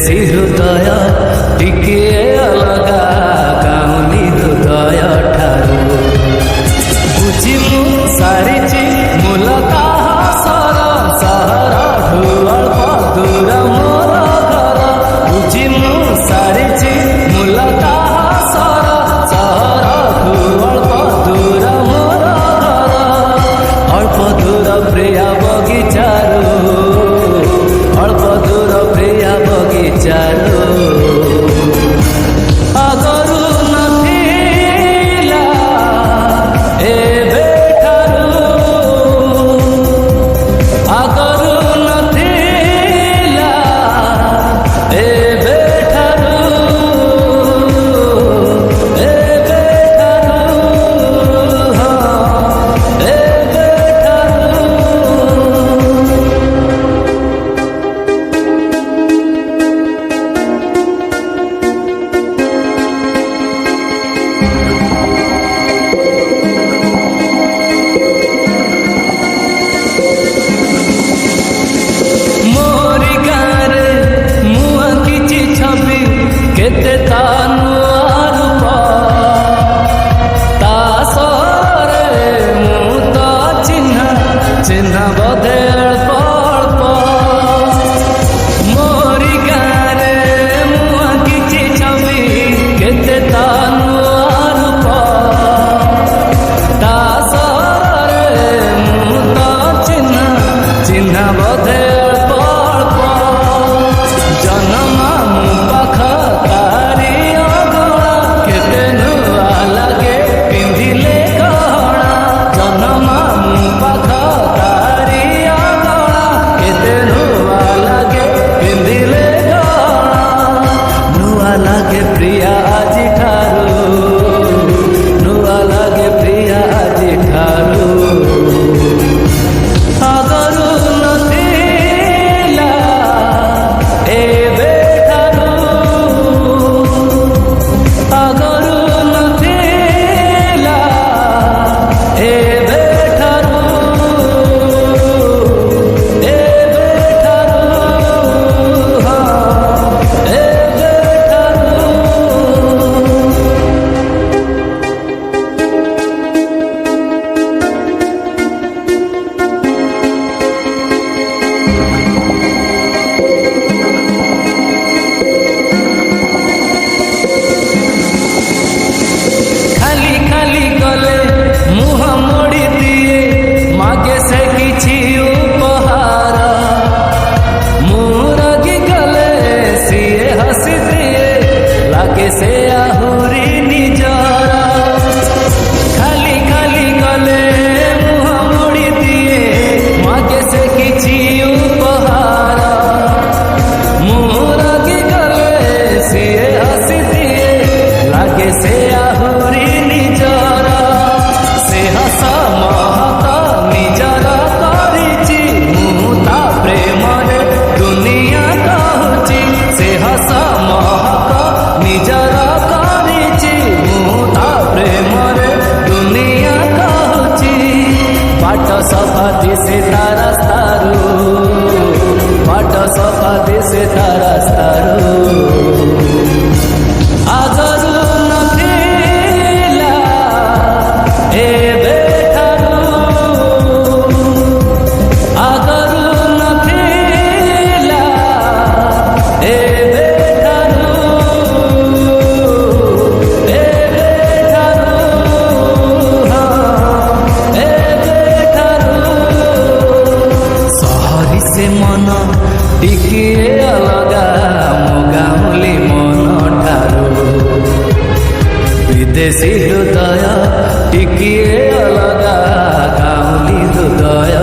विदेशी हृदय टिकिए अलगा गाउली हृदय ठारू बुझी मु सारिची मूलता सर सहरठू अल्प दूर मोर घर बुझी मु सारिची मूलता सर सहरठू अल्प दूर मोर घर अल्प दूर प्रिया बगीचारू अल्प दूर प्रिया बगीचारू आगरू नथिला एबे ठारू आगरू नथिला एबे ठारू एबे ठारू हाँ एबे ठारू मोरी गारे मुआ किछि छवि केते ता नुआ रूप ता सरे मु तो चिन्हा बधे अल्प अल्प मोरी गारे मुआ किछि छवि केते ता नुआ रूप ता सरे मु तो चिन्हा बधे अल्प अल्प जन्मा मु पाख तारी अगणा केते नुआ लागे पिंधिले गहना जन्मा मु पाख तारी अगणा केते नुआ लागे पिंधिले गहना नुआ लागे प्रिया आजि ठारू नुआ लागे प्रिया आजि ठारू आगरू नथिला एबे ठारू आगरू नथिला एबे ठारू एबे ठारू हाँ एबे ठारू खाली खाली गले मुह मोड़ी दिए मागे से किछि उपहार मुरगी गले सिए हसी दिए लागे से आहुरी निजर खाली खाली गले मुह मोड़ी दिए मागे से किछि उपहार मुरगी गले सिए हसी दिए लागे से आहुरी निजर से हस महत निजर करिछि मु ता प्रेम रे दुनिया कहूछि से हस महत निजर करिछि मु ता प्रेम रे दुनिया कहूछि बाट सफा दिसे ता रास्तारू बाट सफा दिसे ता रास्तारू आगरू नथिला एबे ठारू आगरू नथिला एबे ठारू एबे ठारू हाँ एबे ठारू सहरी से मन टिकिए अलगा मो गाउली मन ठारू विदेशी हृदय टिकिए अलगा गाउली हृदय